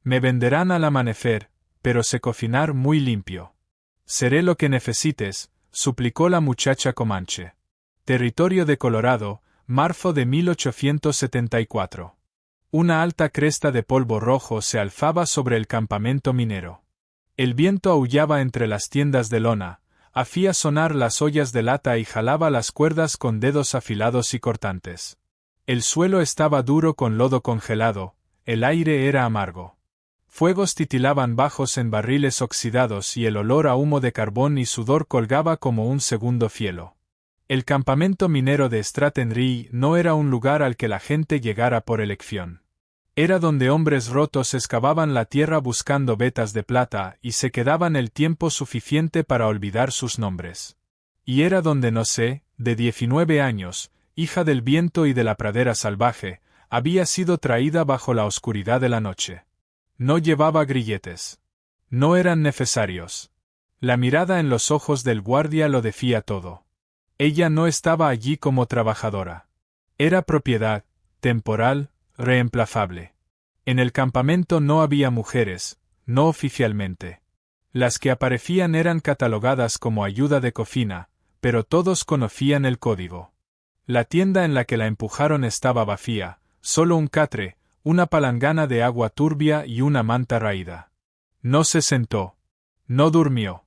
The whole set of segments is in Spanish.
Me venderán al amanecer, pero sé cocinar muy limpio. Seré lo que necesites, suplicó la muchacha comanche. Territorio de Colorado, marzo de 1874. Una alta cresta de polvo rojo se alzaba sobre el campamento minero. El viento aullaba entre las tiendas de lona, hacía sonar las ollas de lata y jalaba las cuerdas con dedos afilados y cortantes. El suelo estaba duro con lodo congelado, el aire era amargo. Fuegos titilaban bajos en barriles oxidados y el olor a humo de carbón y sudor colgaba como un segundo cielo. El campamento minero de Stratton Ridge no era un lugar al que la gente llegara por elección. Era donde hombres rotos excavaban la tierra buscando vetas de plata y se quedaban el tiempo suficiente para olvidar sus nombres. Y era donde Nosé, de 19 años, hija del viento y de la pradera salvaje, había sido traída bajo la oscuridad de la noche. No llevaba grilletes. No eran necesarios. La mirada en los ojos del guardia lo decía todo. Ella no estaba allí como trabajadora. Era propiedad, temporal, reemplazable. En el campamento no había mujeres, no oficialmente. Las que aparecían eran catalogadas como ayuda de cocina, pero todos conocían el código. La tienda en la que la empujaron estaba vacía, solo un catre, una palangana de agua turbia y una manta raída. No se sentó. No durmió.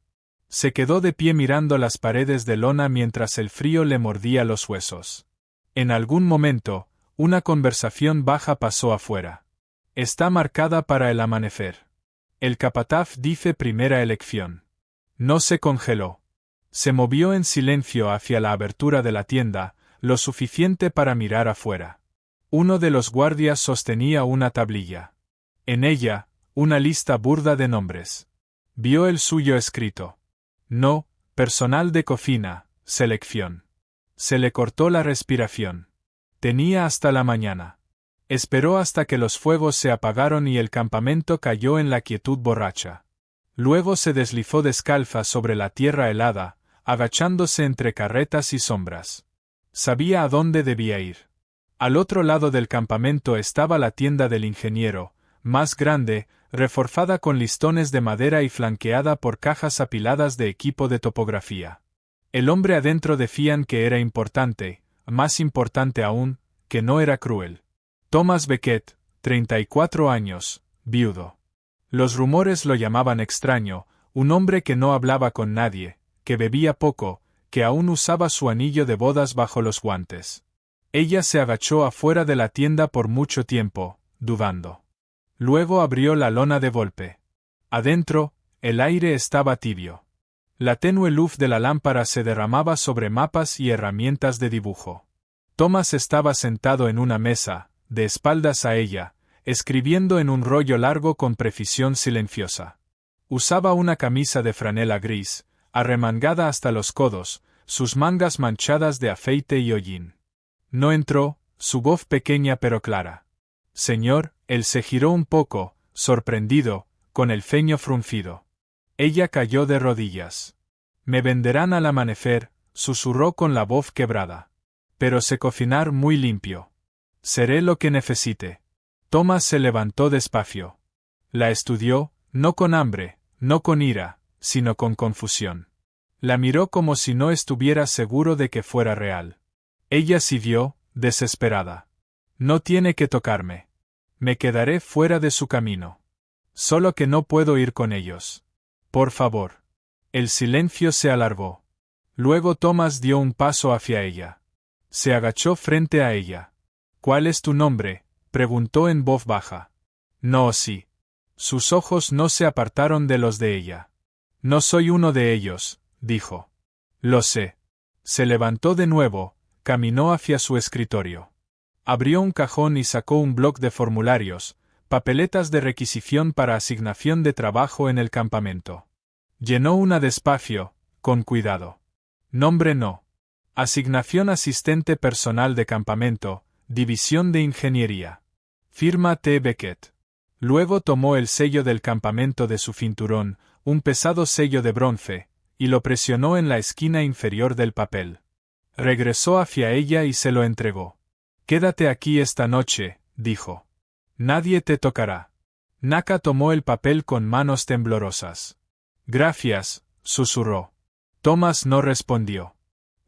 Se quedó de pie mirando las paredes de lona mientras el frío le mordía los huesos. En algún momento, una conversación baja pasó afuera. Está marcada para el amanecer. El capataz dice primera elección. No se congeló. Se movió en silencio hacia la abertura de la tienda, lo suficiente para mirar afuera. Uno de los guardias sostenía una tablilla. En ella, una lista burda de nombres. Vio el suyo escrito. No, personal de cocina, selección. Se le cortó la respiración. Tenía hasta la mañana. Esperó hasta que los fuegos se apagaron y el campamento cayó en la quietud borracha. Luego se deslizó descalza sobre la tierra helada, agachándose entre carretas y sombras. Sabía a dónde debía ir. Al otro lado del campamento estaba la tienda del ingeniero, más grande, reforzada con listones de madera y flanqueada por cajas apiladas de equipo de topografía. El hombre adentro decían que era importante, más importante aún, que no era cruel. Thomas Beckett, 34 años, viudo. Los rumores lo llamaban extraño, un hombre que no hablaba con nadie, que bebía poco, que aún usaba su anillo de bodas bajo los guantes. Ella se agachó afuera de la tienda por mucho tiempo, dudando. Luego abrió la lona de golpe. Adentro, el aire estaba tibio. La tenue luz de la lámpara se derramaba sobre mapas y herramientas de dibujo. Thomas estaba sentado en una mesa, de espaldas a ella, escribiendo en un rollo largo con precisión silenciosa. Usaba una camisa de franela gris, arremangada hasta los codos, sus mangas manchadas de aceite y hollín. No entró, su voz pequeña pero clara. Señor, él se giró un poco, sorprendido, con el ceño fruncido. Ella cayó de rodillas. Me venderán al amanecer, susurró con la voz quebrada. Pero sé cocinar muy limpio. Seré lo que necesite. Thomas se levantó despacio. La estudió, no con hambre, no con ira, sino con confusión. La miró como si no estuviera seguro de que fuera real. Ella siguió, desesperada. No tiene que tocarme. Me quedaré fuera de su camino. Solo que no puedo ir con ellos. Por favor. El silencio se alargó. Luego Thomas dio un paso hacia ella. Se agachó frente a ella. ¿Cuál es tu nombre?, preguntó en voz baja. No, sí. Sus ojos no se apartaron de los de ella. No soy uno de ellos, dijo. Lo sé. Se levantó de nuevo, caminó hacia su escritorio. Abrió un cajón y sacó un bloc de formularios, papeletas de requisición para asignación de trabajo en el campamento. Llenó una despacio, con cuidado. Nombre no. Asignación asistente personal de campamento, división de ingeniería. Firma T. Beckett. Luego tomó el sello del campamento de su cinturón, un pesado sello de bronce, y lo presionó en la esquina inferior del papel. Regresó hacia ella y se lo entregó. Quédate aquí esta noche, dijo. Nadie te tocará. Naka tomó el papel con manos temblorosas. Gracias, susurró. Thomas no respondió.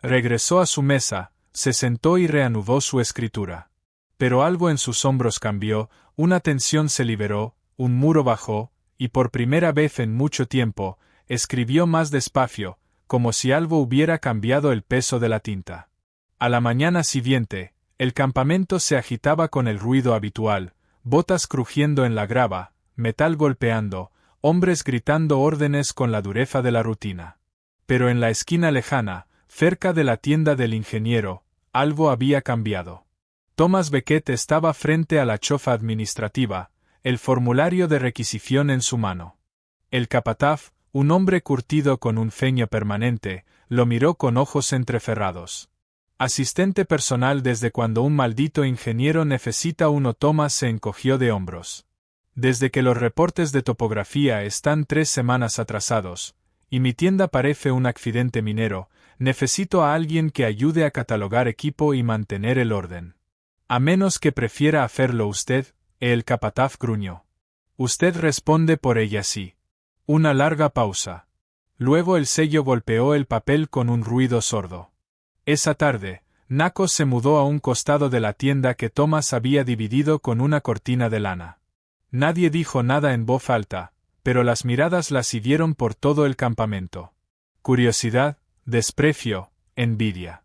Regresó a su mesa, se sentó y reanudó su escritura. Pero algo en sus hombros cambió, una tensión se liberó, un muro bajó, y por primera vez en mucho tiempo, escribió más despacio, como si algo hubiera cambiado el peso de la tinta. A la mañana siguiente, el campamento se agitaba con el ruido habitual, botas crujiendo en la grava, metal golpeando, hombres gritando órdenes con la dureza de la rutina. Pero en la esquina lejana, cerca de la tienda del ingeniero, algo había cambiado. Thomas Becket estaba frente a la choza administrativa, el formulario de requisición en su mano. El capataz, un hombre curtido con un ceño permanente, lo miró con ojos entrecerrados. Asistente personal desde cuando un maldito ingeniero necesita uno. Thomas se encogió de hombros. Desde que los reportes de topografía están 3 semanas atrasados, y mi tienda parece un accidente minero, necesito a alguien que ayude a catalogar equipo y mantener el orden. A menos que prefiera hacerlo usted, el capataz gruñó. Usted responde por ella sí. Una larga pausa. Luego el sello golpeó el papel con un ruido sordo. Esa tarde, Nako se mudó a un costado de la tienda que Thomas había dividido con una cortina de lana. Nadie dijo nada en voz alta, pero las miradas la siguieron por todo el campamento. Curiosidad, desprecio, envidia.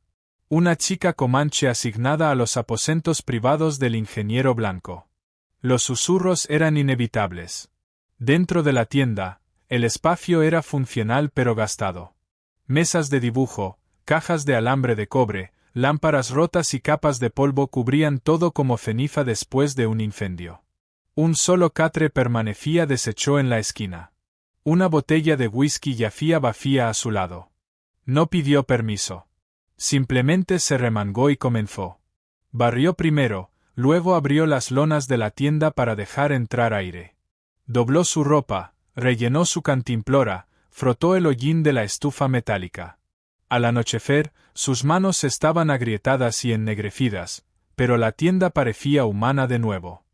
Una chica comanche asignada a los aposentos privados del ingeniero blanco. Los susurros eran inevitables. Dentro de la tienda, el espacio era funcional pero gastado. Mesas de dibujo, cajas de alambre de cobre, lámparas rotas y capas de polvo cubrían todo como ceniza después de un incendio. Un solo catre permanecía deshecho en la esquina. Una botella de whisky yacía vacía a su lado. No pidió permiso. Simplemente se remangó y comenzó. Barrió primero, luego abrió las lonas de la tienda para dejar entrar aire. Dobló su ropa, rellenó su cantimplora, frotó el hollín de la estufa metálica. Al anochecer, sus manos estaban agrietadas y ennegrecidas, pero la tienda parecía humana de nuevo.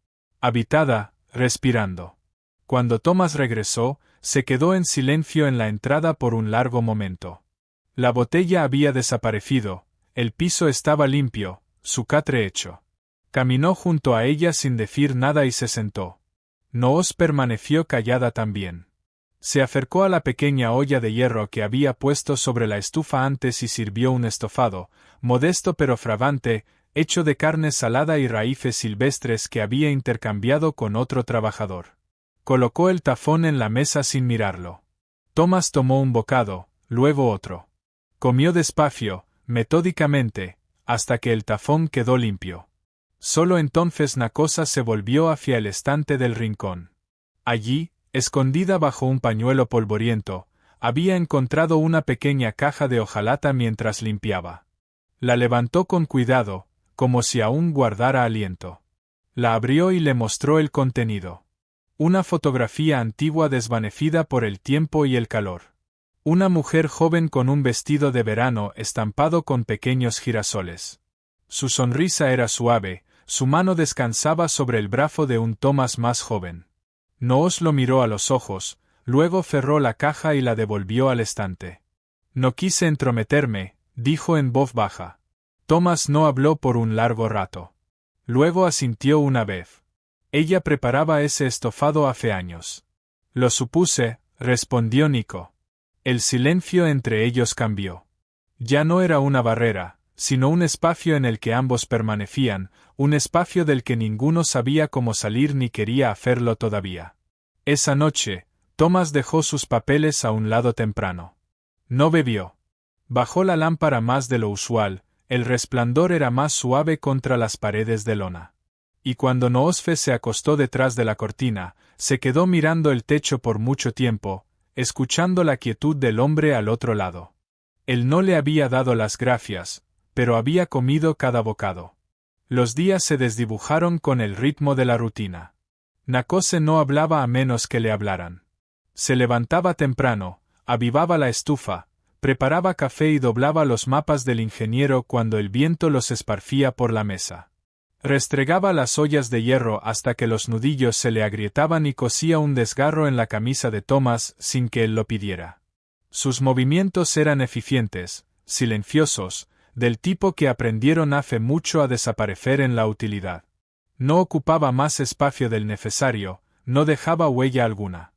Habitada, respirando. Cuando Thomas regresó, se quedó en silencio en la entrada por un largo momento. La botella había desaparecido, el piso estaba limpio, su catre hecho. Caminó junto a ella sin decir nada y se sentó. Noos permaneció callada también. Se acercó a la pequeña olla de hierro que había puesto sobre la estufa antes y sirvió un estofado, modesto pero fragante, hecho de carne salada y raíces silvestres que había intercambiado con otro trabajador. Colocó el tazón en la mesa sin mirarlo. Thomas tomó un bocado, luego otro. Comió despacio, metódicamente, hasta que el tazón quedó limpio. Solo entonces Nakosa se volvió hacia el estante del rincón. Allí, escondida bajo un pañuelo polvoriento, había encontrado una pequeña caja de hojalata mientras limpiaba. La levantó con cuidado, como si aún guardara aliento. La abrió y le mostró el contenido. Una fotografía antigua desvanecida por el tiempo y el calor. Una mujer joven con un vestido de verano estampado con pequeños girasoles. Su sonrisa era suave, su mano descansaba sobre el brazo de un Thomas más joven. Noos lo miró a los ojos, luego cerró la caja y la devolvió al estante. No quise entrometerme, dijo en voz baja. Thomas no habló por un largo rato. Luego asintió una vez. Ella preparaba ese estofado hace años. Lo supuse, respondió Nico. El silencio entre ellos cambió. Ya no era una barrera, sino un espacio en el que ambos permanecían, un espacio del que ninguno sabía cómo salir ni quería hacerlo todavía. Esa noche, Thomas dejó sus papeles a un lado temprano. No bebió. Bajó la lámpara más de lo usual, el resplandor era más suave contra las paredes de lona. Y cuando Noosfe se acostó detrás de la cortina, se quedó mirando el techo por mucho tiempo, escuchando la quietud del hombre al otro lado. Él no le había dado las gracias, pero había comido cada bocado. Los días se desdibujaron con el ritmo de la rutina. Nakose no hablaba a menos que le hablaran. Se levantaba temprano, avivaba la estufa, preparaba café y doblaba los mapas del ingeniero cuando el viento los esparcía por la mesa. Restregaba las ollas de hierro hasta que los nudillos se le agrietaban y cosía un desgarro en la camisa de Thomas sin que él lo pidiera. Sus movimientos eran eficientes, silenciosos, del tipo que aprendieron hace mucho a desaparecer en la utilidad. No ocupaba más espacio del necesario, no dejaba huella alguna.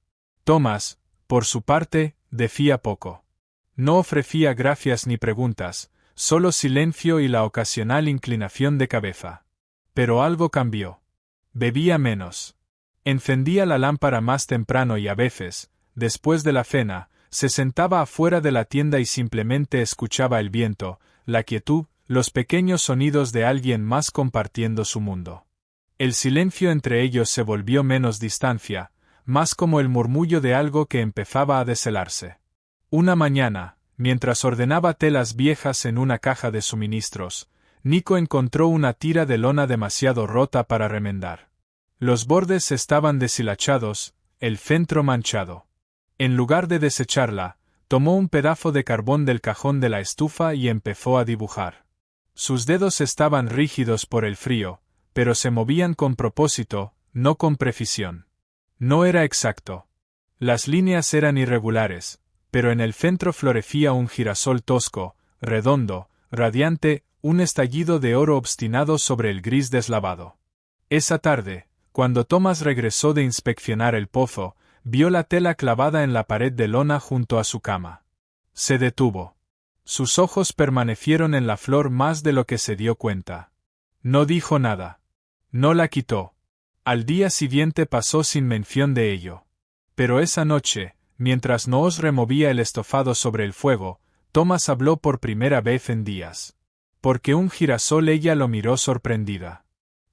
Thomas, por su parte, decía poco. No ofrecía gracias ni preguntas, solo silencio y la ocasional inclinación de cabeza. Pero algo cambió. Bebía menos. Encendía la lámpara más temprano y a veces, después de la cena, se sentaba afuera de la tienda y simplemente escuchaba el viento, la quietud, los pequeños sonidos de alguien más compartiendo su mundo. El silencio entre ellos se volvió menos distancia, más como el murmullo de algo que empezaba a deshelarse. Una mañana, mientras ordenaba telas viejas en una caja de suministros, Nico encontró una tira de lona demasiado rota para remendar. Los bordes estaban deshilachados, el centro manchado. En lugar de desecharla, tomó un pedazo de carbón del cajón de la estufa y empezó a dibujar. Sus dedos estaban rígidos por el frío, pero se movían con propósito, no con precisión. No era exacto. Las líneas eran irregulares, pero en el centro florecía un girasol tosco, redondo, radiante, un estallido de oro obstinado sobre el gris deslavado. Esa tarde, cuando Thomas regresó de inspeccionar el pozo, vio la tela clavada en la pared de lona junto a su cama. Se detuvo. Sus ojos permanecieron en la flor más de lo que se dio cuenta. No dijo nada. No la quitó. Al día siguiente pasó sin mención de ello. Pero esa noche, mientras Noos removía el estofado sobre el fuego, Thomas habló por primera vez en días. Porque un girasol ella lo miró sorprendida.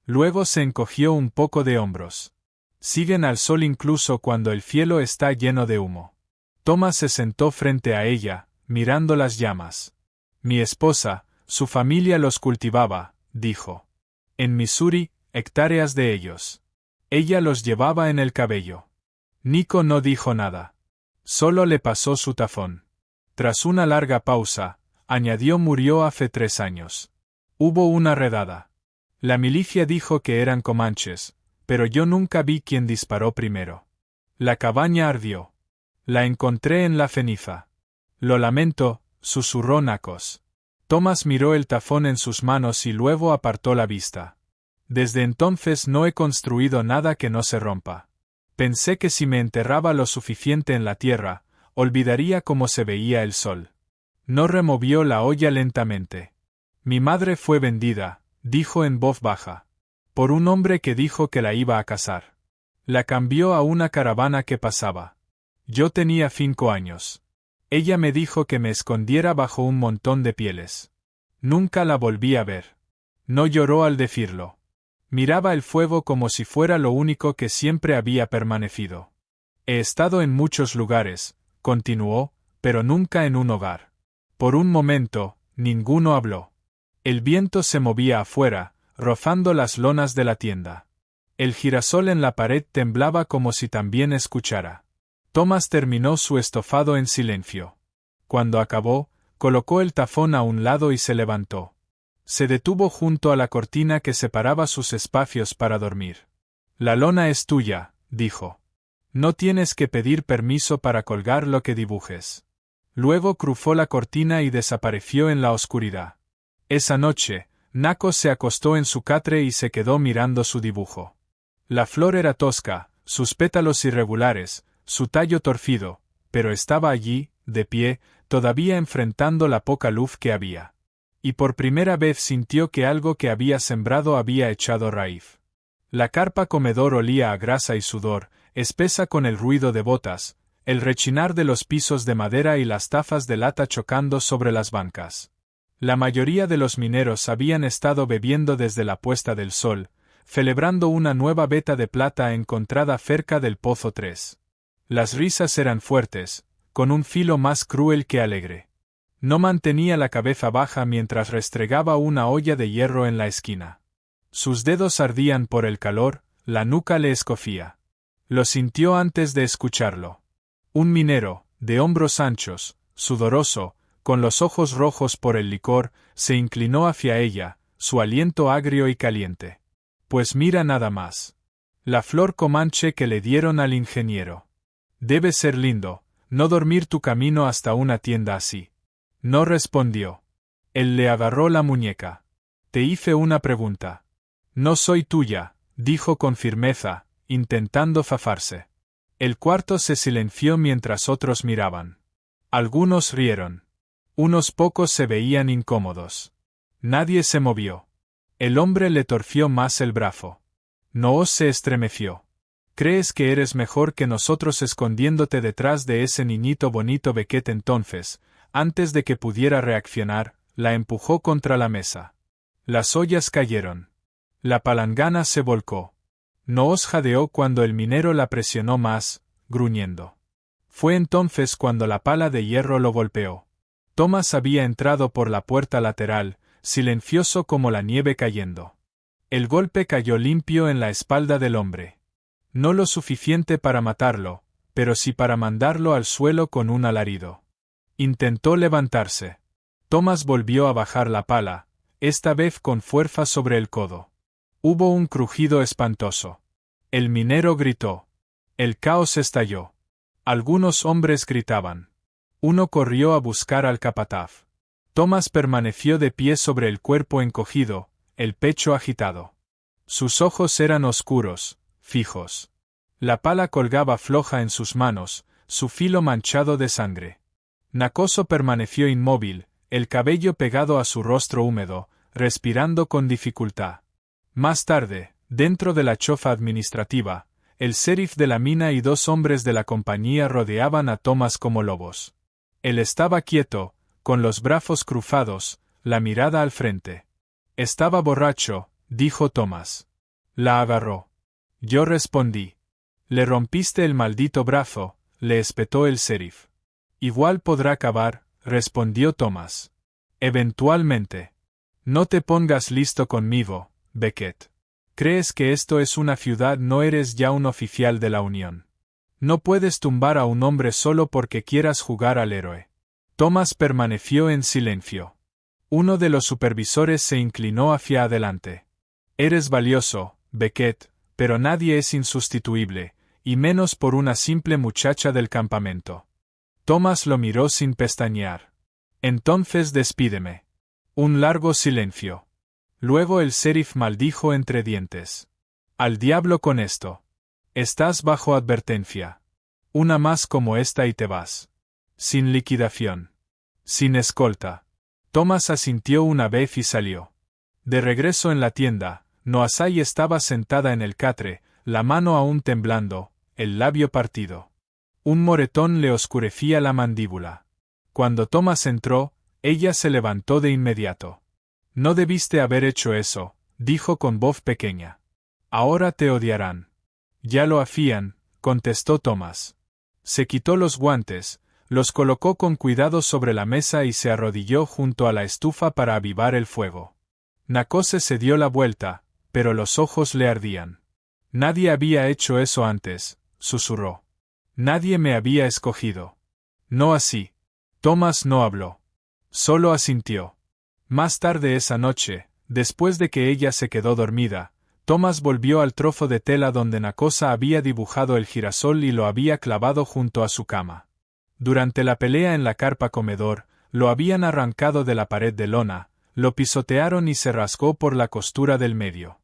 Luego se encogió un poco de hombros. Siguen al sol incluso cuando el cielo está lleno de humo. Thomas se sentó frente a ella, mirando las llamas. Mi esposa, su familia los cultivaba, dijo. En Missouri, hectáreas de ellos. Ella los llevaba en el cabello. Nico no dijo nada. Solo le pasó su tazón. Tras una larga pausa, añadió: murió hace 3 años. Hubo una redada. La milicia dijo que eran comanches, pero yo nunca vi quién disparó primero. La cabaña ardió. La encontré en la ceniza. Lo lamento, susurró Nacos. Thomas miró el tazón en sus manos y luego apartó la vista. Desde entonces no he construido nada que no se rompa. Pensé que si me enterraba lo suficiente en la tierra, olvidaría cómo se veía el sol. No removió la olla lentamente. Mi madre fue vendida, dijo en voz baja, por un hombre que dijo que la iba a casar. La cambió a una caravana que pasaba. Yo tenía 5 años. Ella me dijo que me escondiera bajo un montón de pieles. Nunca la volví a ver. No lloró al decirlo. Miraba el fuego como si fuera lo único que siempre había permanecido. He estado en muchos lugares, continuó, pero nunca en un hogar. Por un momento, ninguno habló. El viento se movía afuera, rozando las lonas de la tienda. El girasol en la pared temblaba como si también escuchara. Thomas terminó su estofado en silencio. Cuando acabó, colocó el tazón a un lado y se levantó. Se detuvo junto a la cortina que separaba sus espacios para dormir. La lona es tuya, dijo. No tienes que pedir permiso para colgar lo que dibujes. Luego cruzó la cortina y desapareció en la oscuridad. Esa noche, Nacos se acostó en su catre y se quedó mirando su dibujo. La flor era tosca, sus pétalos irregulares, su tallo torcido, pero estaba allí, de pie, todavía enfrentando la poca luz que había. Y por primera vez sintió que algo que había sembrado había echado raíz. La carpa comedor olía a grasa y sudor, espesa con el ruido de botas, el rechinar de los pisos de madera y las tazas de lata chocando sobre las bancas. La mayoría de los mineros habían estado bebiendo desde la puesta del sol, celebrando una nueva veta de plata encontrada cerca del Pozo 3. Las risas eran fuertes, con un filo más cruel que alegre. No mantenía la cabeza baja mientras restregaba una olla de hierro en la esquina. Sus dedos ardían por el calor, la nuca le escocía. Lo sintió antes de escucharlo. Un minero, de hombros anchos, sudoroso, con los ojos rojos por el licor, se inclinó hacia ella, su aliento agrio y caliente. Pues mira nada más. La flor comanche que le dieron al ingeniero. Debe ser lindo, no dormir tu camino hasta una tienda así. No respondió. Él le agarró la muñeca. Te hice una pregunta. No soy tuya, dijo con firmeza, intentando zafarse. El cuarto se silenció mientras otros miraban. Algunos rieron. Unos pocos se veían incómodos. Nadie se movió. El hombre le torció más el brazo. Noosh se estremeció. ¿Crees que eres mejor que nosotros escondiéndote detrás de ese niñito bonito? Beckett entonces, antes de que pudiera reaccionar, la empujó contra la mesa. Las ollas cayeron. La palangana se volcó. Noosh jadeó cuando el minero la presionó más, gruñendo. Fue entonces cuando la pala de hierro lo golpeó. Thomas había entrado por la puerta lateral, silencioso como la nieve cayendo. El golpe cayó limpio en la espalda del hombre. No lo suficiente para matarlo, pero sí para mandarlo al suelo con un alarido. Intentó levantarse. Thomas volvió a bajar la pala, esta vez con fuerza sobre el codo. Hubo un crujido espantoso. El minero gritó. El caos estalló. Algunos hombres gritaban. Uno corrió a buscar al capataz. Thomas permaneció de pie sobre el cuerpo encogido, el pecho agitado. Sus ojos eran oscuros, fijos. La pala colgaba floja en sus manos, su filo manchado de sangre. Nakoso permaneció inmóvil, el cabello pegado a su rostro húmedo, respirando con dificultad. Más tarde, dentro de la choza administrativa, el sheriff de la mina y 2 hombres de la compañía rodeaban a Thomas como lobos. Él estaba quieto, con los brazos cruzados, la mirada al frente. Estaba borracho, dijo Thomas. La agarró. Yo respondí. Le rompiste el maldito brazo, le espetó el sheriff. Igual podrá acabar, respondió Thomas. Eventualmente. No te pongas listo conmigo, Beckett. ¿Crees que esto es una ciudad? No eres ya un oficial de la Unión. No puedes tumbar a un hombre solo porque quieras jugar al héroe. Thomas permaneció en silencio. Uno de los supervisores se inclinó hacia adelante. Eres valioso, Beckett, pero nadie es insustituible, y menos por una simple muchacha del campamento. Thomas lo miró sin pestañear. Entonces despídeme. Un largo silencio. Luego el sheriff maldijo entre dientes. Al diablo con esto. Estás bajo advertencia. Una más como esta y te vas. Sin liquidación. Sin escolta. Thomas asintió una vez y salió. De regreso en la tienda, Noazai estaba sentada en el catre, la mano aún temblando, el labio partido. Un moretón le oscurecía la mandíbula. Cuando Thomas entró, ella se levantó de inmediato. No debiste haber hecho eso, dijo con voz pequeña. Ahora te odiarán. Ya lo hacían, contestó Thomas. Se quitó los guantes, los colocó con cuidado sobre la mesa y se arrodilló junto a la estufa para avivar el fuego. Nakoso se dio la vuelta, pero los ojos le ardían. Nadie había hecho eso antes, susurró. Nadie me había escogido. No así. Thomas no habló. Solo asintió. Más tarde esa noche, después de que ella se quedó dormida, Thomas volvió al trozo de tela donde Nakoso había dibujado el girasol y lo había clavado junto a su cama. Durante la pelea en la carpa comedor, lo habían arrancado de la pared de lona, lo pisotearon y se rasgó por la costura del medio.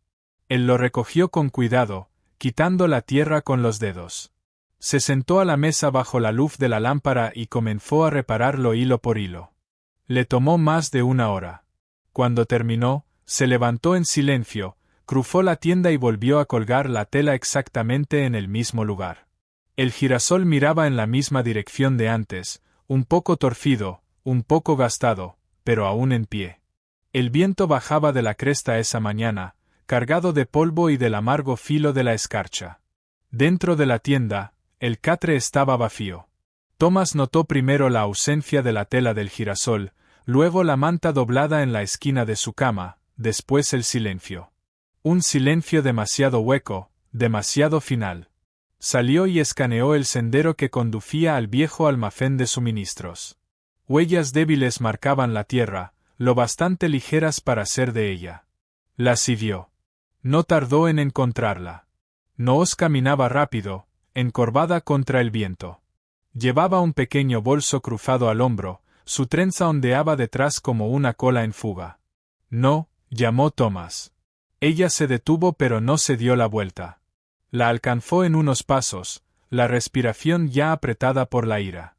Él lo recogió con cuidado, quitando la tierra con los dedos. Se sentó a la mesa bajo la luz de la lámpara y comenzó a repararlo hilo por hilo. Le tomó más de 1 hora. Cuando terminó, se levantó en silencio, cruzó la tienda y volvió a colgar la tela exactamente en el mismo lugar. El girasol miraba en la misma dirección de antes, un poco torcido, un poco gastado, pero aún en pie. El viento bajaba de la cresta esa mañana, cargado de polvo y del amargo filo de la escarcha. Dentro de la tienda, el catre estaba vacío. Thomas notó primero la ausencia de la tela del girasol, luego la manta doblada en la esquina de su cama, después el silencio. Un silencio demasiado hueco, demasiado final. Salió y escaneó el sendero que conducía al viejo almacén de suministros. Huellas débiles marcaban la tierra, lo bastante ligeras para ser de ella. La siguió. No tardó en encontrarla. Noosh caminaba rápido, encorvada contra el viento. Llevaba un pequeño bolso cruzado al hombro, su trenza ondeaba detrás como una cola en fuga. No, llamó Thomas. Ella se detuvo pero no se dio la vuelta. La alcanzó en unos pasos, la respiración ya apretada por la ira.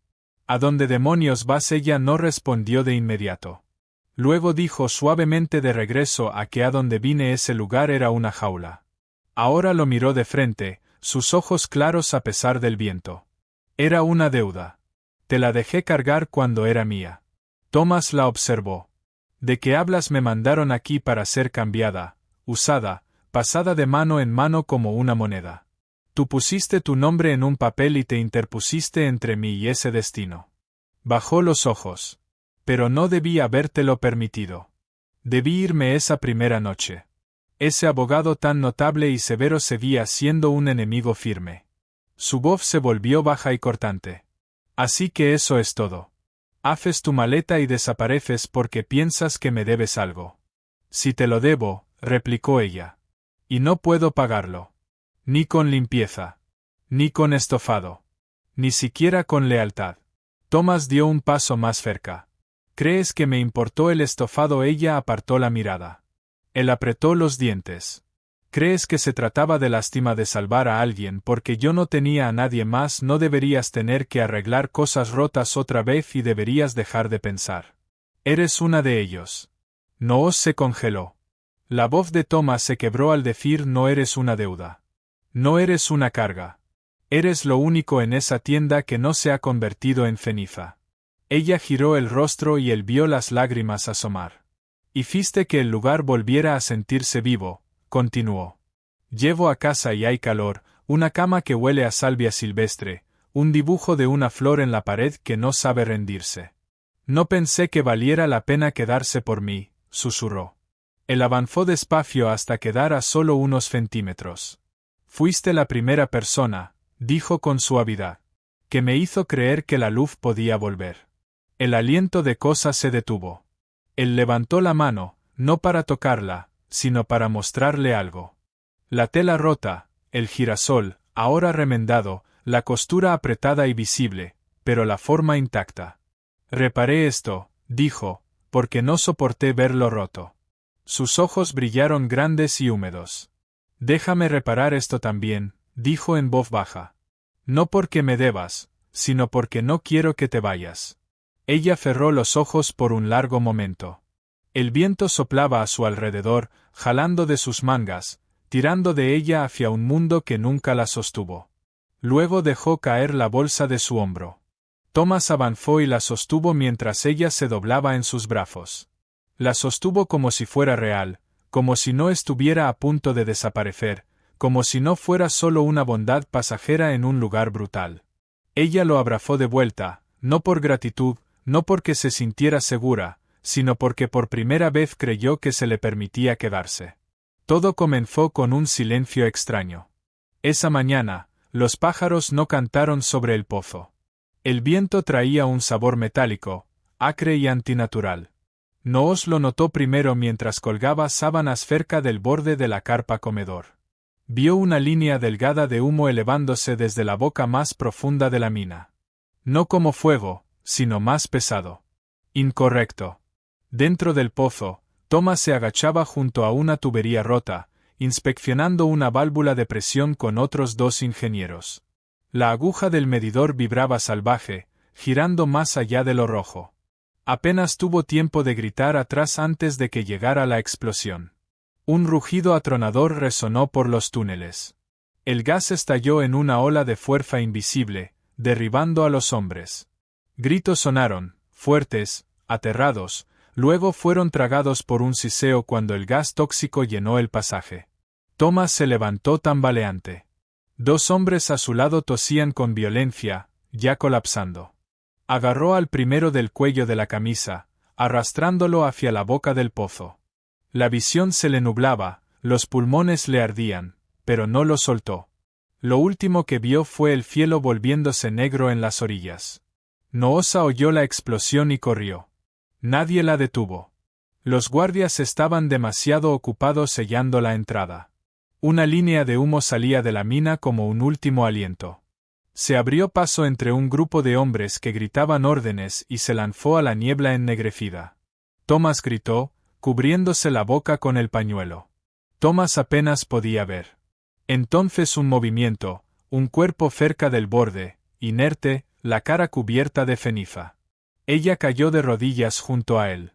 ¿A dónde demonios vas? Ella no respondió de inmediato. Luego dijo suavemente de regreso a que a donde vine ese lugar era una jaula. Ahora lo miró de frente, sus ojos claros a pesar del viento. Era una deuda. Te la dejé cargar cuando era mía. Thomas la observó. ¿De qué hablas? Me mandaron aquí para ser cambiada, usada, pasada de mano en mano como una moneda. Tú pusiste tu nombre en un papel y te interpusiste entre mí y ese destino. Bajó los ojos. Pero no debí habértelo permitido. Debí irme esa primera noche. Ese abogado tan notable y severo seguía siendo un enemigo firme. Su voz se volvió baja y cortante. Así que eso es todo. Haces tu maleta y desapareces porque piensas que me debes algo. Si te lo debo, replicó ella. Y no puedo pagarlo. Ni con limpieza. Ni con estofado. Ni siquiera con lealtad. Thomas dio un paso más cerca. ¿Crees que me importó el estofado? Ella apartó la mirada. Él apretó los dientes. ¿Crees que se trataba de lástima de salvar a alguien porque yo no tenía a nadie más? No deberías tener que arreglar cosas rotas otra vez y deberías dejar de pensar. Eres una de ellos. Noosh se congeló. La voz de Thomas se quebró al decir no eres una deuda. No eres una carga. Eres lo único en esa tienda que no se ha convertido en ceniza. Ella giró el rostro y él vio las lágrimas asomar. Hiciste que el lugar volviera a sentirse vivo, continuó. Llevo a casa y hay calor, una cama que huele a salvia silvestre, un dibujo de una flor en la pared que no sabe rendirse. No pensé que valiera la pena quedarse por mí, susurró. Él avanzó despacio hasta quedar a solo unos centímetros. Fuiste la primera persona, dijo con suavidad, que me hizo creer que la luz podía volver. El aliento de cosas se detuvo. Él levantó la mano, no para tocarla, sino para mostrarle algo. La tela rota, el girasol, ahora remendado, la costura apretada y visible, pero la forma intacta. Reparé esto, dijo, porque no soporté verlo roto. Sus ojos brillaron grandes y húmedos. Déjame reparar esto también, dijo en voz baja. No porque me debas, sino porque no quiero que te vayas. Ella cerró los ojos por un largo momento. El viento soplaba a su alrededor, jalando de sus mangas, tirando de ella hacia un mundo que nunca la sostuvo. Luego dejó caer la bolsa de su hombro. Thomas avanzó y la sostuvo mientras ella se doblaba en sus brazos. La sostuvo como si fuera real, como si no estuviera a punto de desaparecer, como si no fuera solo una bondad pasajera en un lugar brutal. Ella lo abrazó de vuelta, no por gratitud, no porque se sintiera segura, sino porque por primera vez creyó que se le permitía quedarse. Todo comenzó con un silencio extraño. Esa mañana, los pájaros no cantaron sobre el pozo. El viento traía un sabor metálico, acre y antinatural. Noosh lo notó primero mientras colgaba sábanas cerca del borde de la carpa comedor. Vio una línea delgada de humo elevándose desde la boca más profunda de la mina. No como fuego, sino más pesado. Incorrecto. Dentro del pozo, Thomas se agachaba junto a una tubería rota, inspeccionando una válvula de presión con otros dos ingenieros. La aguja del medidor vibraba salvaje, girando más allá de lo rojo. Apenas tuvo tiempo de gritar atrás antes de que llegara la explosión. Un rugido atronador resonó por los túneles. El gas estalló en una ola de fuerza invisible, derribando a los hombres. Gritos sonaron, fuertes, aterrados, luego fueron tragados por un siseo cuando el gas tóxico llenó el pasaje. Thomas se levantó tambaleante. Dos hombres a su lado tosían con violencia, ya colapsando. Agarró al primero del cuello de la camisa, arrastrándolo hacia la boca del pozo. La visión se le nublaba, los pulmones le ardían, pero no lo soltó. Lo último que vio fue el cielo volviéndose negro en las orillas. Noosh oyó la explosión y corrió. Nadie la detuvo. Los guardias estaban demasiado ocupados sellando la entrada. Una línea de humo salía de la mina como un último aliento. Se abrió paso entre un grupo de hombres que gritaban órdenes y se lanzó a la niebla ennegrecida. Thomas gritó, cubriéndose la boca con el pañuelo. Thomas apenas podía ver. Entonces un movimiento, un cuerpo cerca del borde, inerte, la cara cubierta de ceniza. Ella cayó de rodillas junto a él.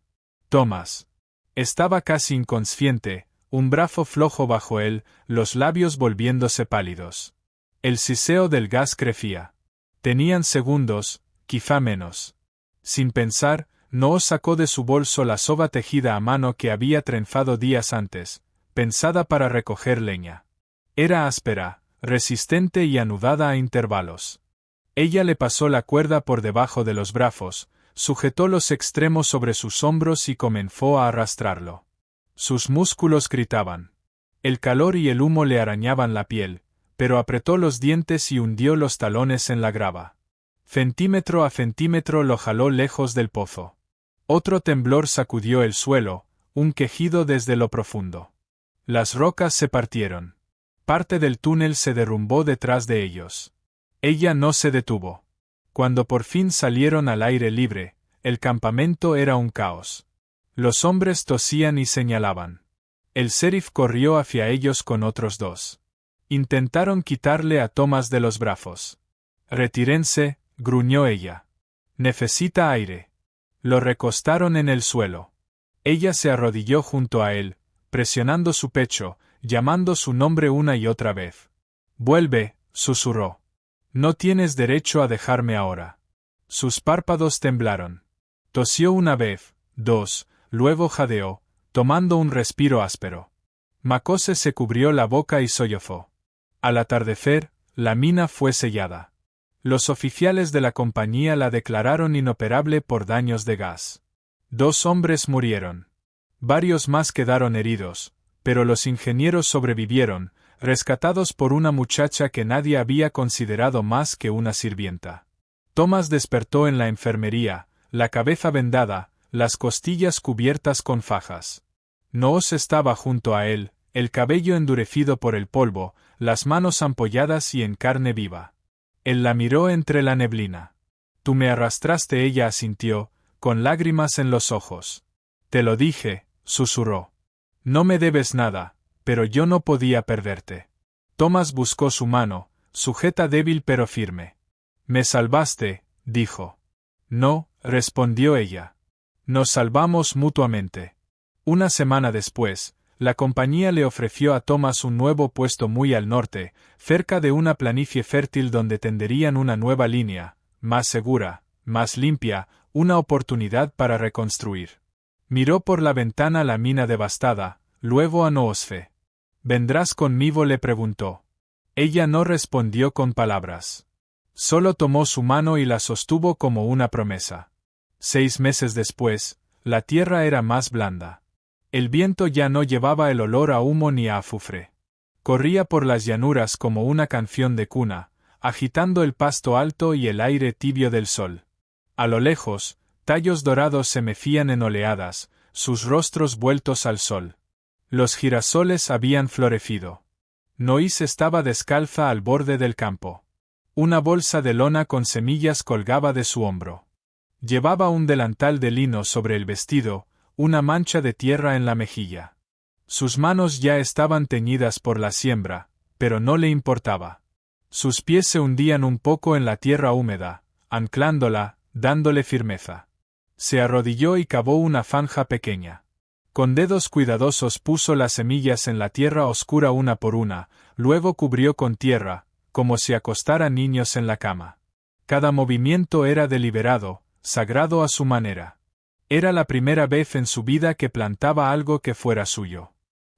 Thomas. Estaba casi inconsciente, un brazo flojo bajo él, los labios volviéndose pálidos. El siseo del gas crecía. Tenían segundos, quizá menos. Sin pensar, Noah sacó de su bolso la soga tejida a mano que había trenzado días antes, pensada para recoger leña. Era áspera, resistente y anudada a intervalos. Ella le pasó la cuerda por debajo de los brazos, sujetó los extremos sobre sus hombros y comenzó a arrastrarlo. Sus músculos gritaban. El calor y el humo le arañaban la piel, pero apretó los dientes y hundió los talones en la grava. Centímetro a centímetro lo jaló lejos del pozo. Otro temblor sacudió el suelo, un quejido desde lo profundo. Las rocas se partieron. Parte del túnel se derrumbó detrás de ellos. Ella no se detuvo. Cuando por fin salieron al aire libre, el campamento era un caos. Los hombres tosían y señalaban. El sheriff corrió hacia ellos con otros dos. Intentaron quitarle a Thomas de los brazos. «Retírense», gruñó ella. «Necesita aire». Lo recostaron en el suelo. Ella se arrodilló junto a él, presionando su pecho, llamando su nombre una y otra vez. «Vuelve», susurró. «No tienes derecho a dejarme ahora». Sus párpados temblaron. Tosió una vez, dos, luego jadeó, tomando un respiro áspero. Macose se cubrió la boca y sollozó. Al atardecer, la mina fue sellada. Los oficiales de la compañía la declararon inoperable por daños de gas. 2 hombres murieron. Varios más quedaron heridos, pero los ingenieros sobrevivieron, rescatados por una muchacha que nadie había considerado más que una sirvienta. Thomas despertó en la enfermería, la cabeza vendada, las costillas cubiertas con fajas. Noos estaba junto a él, el cabello endurecido por el polvo, las manos ampolladas y en carne viva. Él la miró entre la neblina. «Tú me arrastraste», ella asintió, con lágrimas en los ojos. «Te lo dije», susurró. «No me debes nada, pero yo no podía perderte». Thomas buscó su mano, sujeta débil pero firme. «Me salvaste», dijo. «No», respondió ella. «Nos salvamos mutuamente». Una semana después, la compañía le ofreció a Thomas un nuevo puesto muy al norte, cerca de una planicie fértil donde tenderían una nueva línea, más segura, más limpia, una oportunidad para reconstruir. Miró por la ventana la mina devastada, luego a Noosfe. «¿Vendrás conmigo?», le preguntó. Ella no respondió con palabras. Solo tomó su mano y la sostuvo como una promesa. 6 meses después, la tierra era más blanda. El viento ya no llevaba el olor a humo ni a azufre. Corría por las llanuras como una canción de cuna, agitando el pasto alto y el aire tibio del sol. A lo lejos, tallos dorados se mecían en oleadas, sus rostros vueltos al sol. Los girasoles habían florecido. Nois estaba descalza al borde del campo. Una bolsa de lona con semillas colgaba de su hombro. Llevaba un delantal de lino sobre el vestido, una mancha de tierra en la mejilla. Sus manos ya estaban teñidas por la siembra, pero no le importaba. Sus pies se hundían un poco en la tierra húmeda, anclándola, dándole firmeza. Se arrodilló y cavó una zanja pequeña. Con dedos cuidadosos puso las semillas en la tierra oscura una por una, luego cubrió con tierra, como si acostara niños en la cama. Cada movimiento era deliberado, sagrado a su manera. Era la primera vez en su vida que plantaba algo que fuera suyo.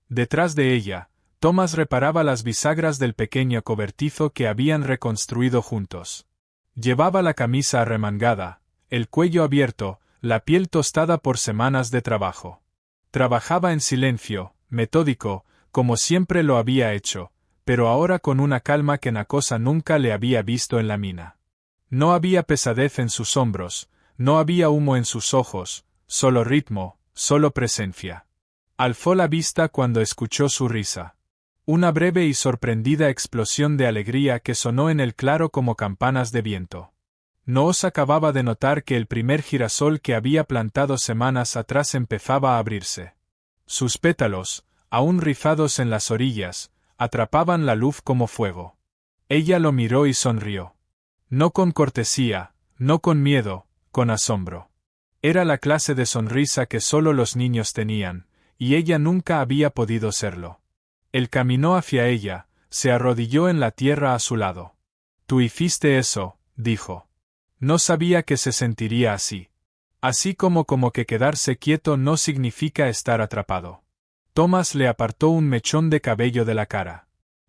Detrás de ella, Thomas reparaba las bisagras del pequeño cobertizo que habían reconstruido juntos. Llevaba la camisa arremangada, el cuello abierto, la piel tostada por semanas de trabajo. Trabajaba en silencio, metódico, como siempre lo había hecho, pero ahora con una calma que Nakosa nunca le había visto en la mina. No había pesadez en sus hombros, no había humo en sus ojos, solo ritmo, solo presencia. Alzó la vista cuando escuchó su risa. Una breve y sorprendida explosión de alegría que sonó en el claro como campanas de viento. ¿No os acababa de notar que el primer girasol que había plantado semanas atrás empezaba a abrirse? Sus pétalos, aún rizados en las orillas, atrapaban la luz como fuego. Ella lo miró y sonrió. No con cortesía, no con miedo, con asombro. Era la clase de sonrisa que solo los niños tenían, y ella nunca había podido serlo. Él caminó hacia ella, se arrodilló en la tierra a su lado. «Tú hiciste eso», dijo. No sabía que se sentiría así. Así como que quedarse quieto no significa estar atrapado. Thomas le apartó un mechón de cabello de la cara.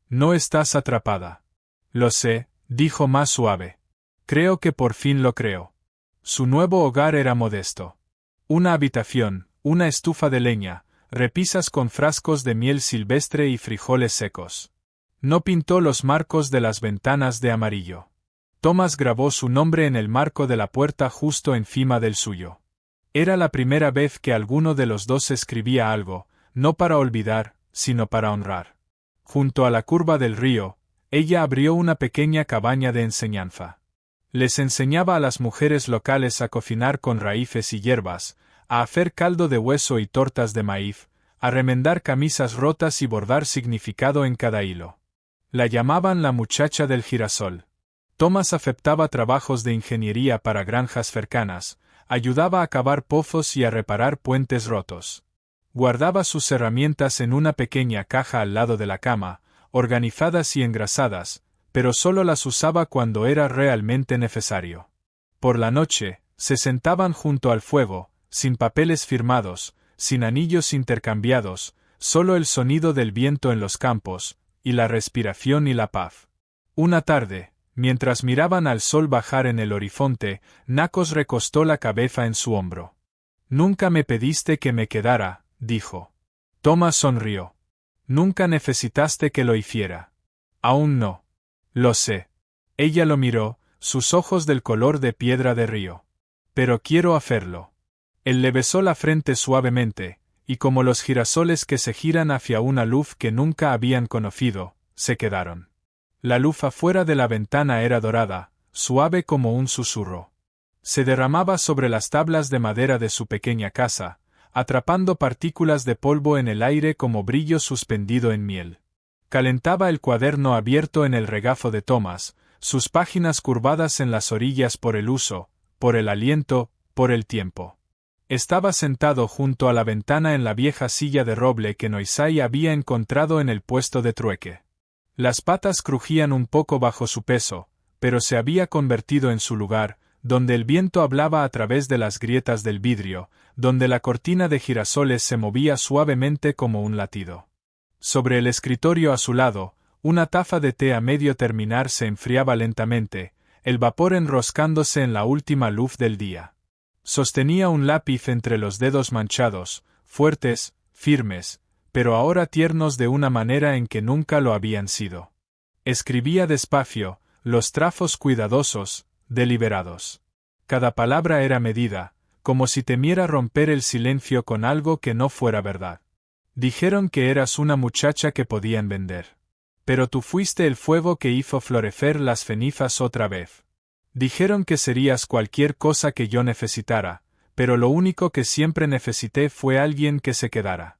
«No estás atrapada». «Lo sé», dijo más suave. «Creo que por fin lo creo». Su nuevo hogar era modesto. Una habitación, una estufa de leña, repisas con frascos de miel silvestre y frijoles secos. No pintó los marcos de las ventanas de amarillo. Thomas grabó su nombre en el marco de la puerta justo encima del suyo. Era la primera vez que alguno de los dos escribía algo, no para olvidar, sino para honrar. Junto a la curva del río, ella abrió una pequeña cabaña de enseñanza. Les enseñaba a las mujeres locales a cocinar con raíces y hierbas, a hacer caldo de hueso y tortas de maíz, a remendar camisas rotas y bordar significado en cada hilo. La llamaban la muchacha del girasol. Thomas aceptaba trabajos de ingeniería para granjas cercanas, ayudaba a cavar pozos y a reparar puentes rotos. Guardaba sus herramientas en una pequeña caja al lado de la cama, organizadas y engrasadas, pero solo las usaba cuando era realmente necesario. Por la noche, se sentaban junto al fuego, sin papeles firmados, sin anillos intercambiados, solo el sonido del viento en los campos, y la respiración y la paz. Una tarde, mientras miraban al sol bajar en el horizonte, Knuckles recostó la cabeza en su hombro. «Nunca me pediste que me quedara», dijo. Thomas sonrió. «Nunca necesitaste que lo hiciera». «Aún no». «Lo sé». Ella lo miró, sus ojos del color de piedra de río. «Pero quiero hacerlo». Él le besó la frente suavemente, y como los girasoles que se giran hacia una luz que nunca habían conocido, se quedaron. La luz afuera de la ventana era dorada, suave como un susurro. Se derramaba sobre las tablas de madera de su pequeña casa, atrapando partículas de polvo en el aire como brillo suspendido en miel. Calentaba el cuaderno abierto en el regazo de Thomas, sus páginas curvadas en las orillas por el uso, por el aliento, por el tiempo. Estaba sentado junto a la ventana en la vieja silla de roble que Noisai había encontrado en el puesto de trueque. Las patas crujían un poco bajo su peso, pero se había convertido en su lugar, donde el viento hablaba a través de las grietas del vidrio, donde la cortina de girasoles se movía suavemente como un latido. Sobre el escritorio a su lado, una taza de té a medio terminar se enfriaba lentamente, el vapor enroscándose en la última luz del día. Sostenía un lápiz entre los dedos manchados, fuertes, firmes, pero ahora tiernos de una manera en que nunca lo habían sido. Escribía despacio, los trazos cuidadosos, deliberados. Cada palabra era medida, como si temiera romper el silencio con algo que no fuera verdad. Dijeron que eras una muchacha que podían vender. Pero tú fuiste el fuego que hizo florecer las cenizas otra vez. Dijeron que serías cualquier cosa que yo necesitara, pero lo único que siempre necesité fue alguien que se quedara.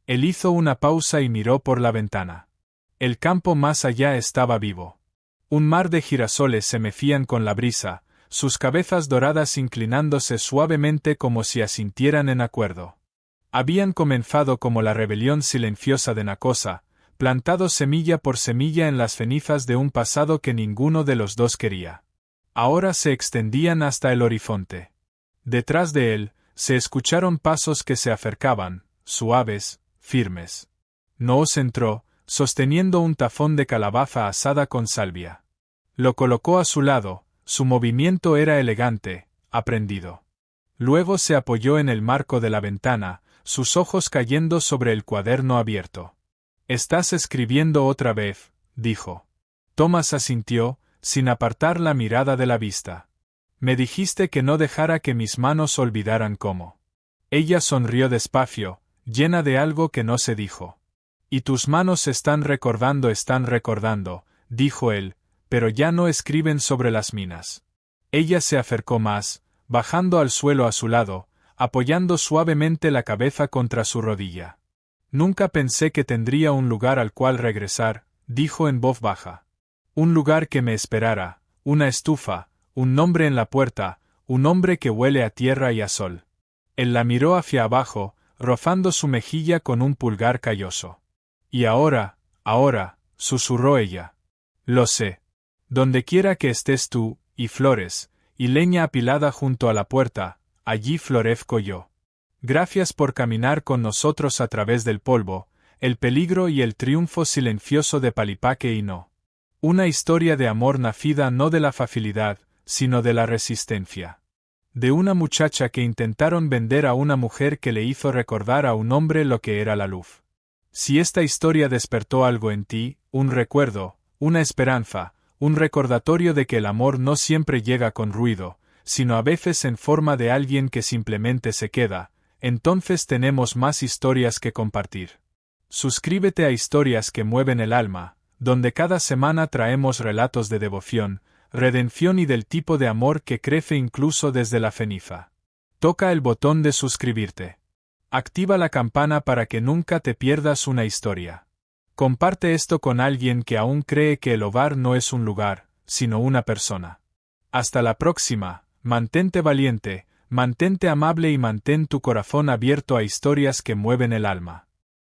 Él hizo una pausa y miró por la ventana. El campo más allá estaba vivo. Un mar de girasoles se mecían con la brisa, sus cabezas doradas inclinándose suavemente como si asintieran en acuerdo. Habían comenzado como la rebelión silenciosa de Nakosa, plantado semilla por semilla en las cenizas de un pasado que ninguno de los dos quería. Ahora se extendían hasta el horizonte. Detrás de él, se escucharon pasos que se acercaban, suaves, firmes. Noos entró, sosteniendo un tazón de calabaza asada con salvia. Lo colocó a su lado, su movimiento era elegante, aprendido. Luego se apoyó en el marco de la ventana, sus ojos cayendo sobre el cuaderno abierto. «Estás escribiendo otra vez», dijo. Thomas asintió, sin apartar la mirada de la vista. «Me dijiste que no dejara que mis manos olvidaran cómo». Ella sonrió despacio, llena de algo que no se dijo. Y tus manos están recordando, dijo él, pero ya no escriben sobre las minas. Ella se acercó más, bajando al suelo a su lado, apoyando suavemente la cabeza contra su rodilla. Nunca pensé que tendría un lugar al cual regresar, dijo en voz baja. Un lugar que me esperara, una estufa, un nombre en la puerta, un hombre que huele a tierra y a sol. Él la miró hacia abajo, rozando su mejilla con un pulgar calloso. Y ahora, susurró ella. Lo sé. Donde quiera que estés tú, y flores, y leña apilada junto a la puerta, allí florezco yo. Gracias por caminar con nosotros a través del polvo, el peligro y el triunfo silencioso de Palipaque y no. Una historia de amor nacida no de la facilidad, sino de la resistencia. De una muchacha que intentaron vender a una mujer que le hizo recordar a un hombre lo que era la luz. Si esta historia despertó algo en ti, un recuerdo, una esperanza, un recordatorio de que el amor no siempre llega con ruido, sino a veces en forma de alguien que simplemente se queda, entonces tenemos más historias que compartir. Suscríbete a Historias que Mueven el Alma, donde cada semana traemos relatos de devoción, redención y del tipo de amor que crece incluso desde la ceniza. Toca el botón de suscribirte. Activa la campana para que nunca te pierdas una historia. Comparte esto con alguien que aún cree que el hogar no es un lugar, sino una persona. Hasta la próxima, mantente valiente, mantente amable y mantén tu corazón abierto a historias que mueven el alma.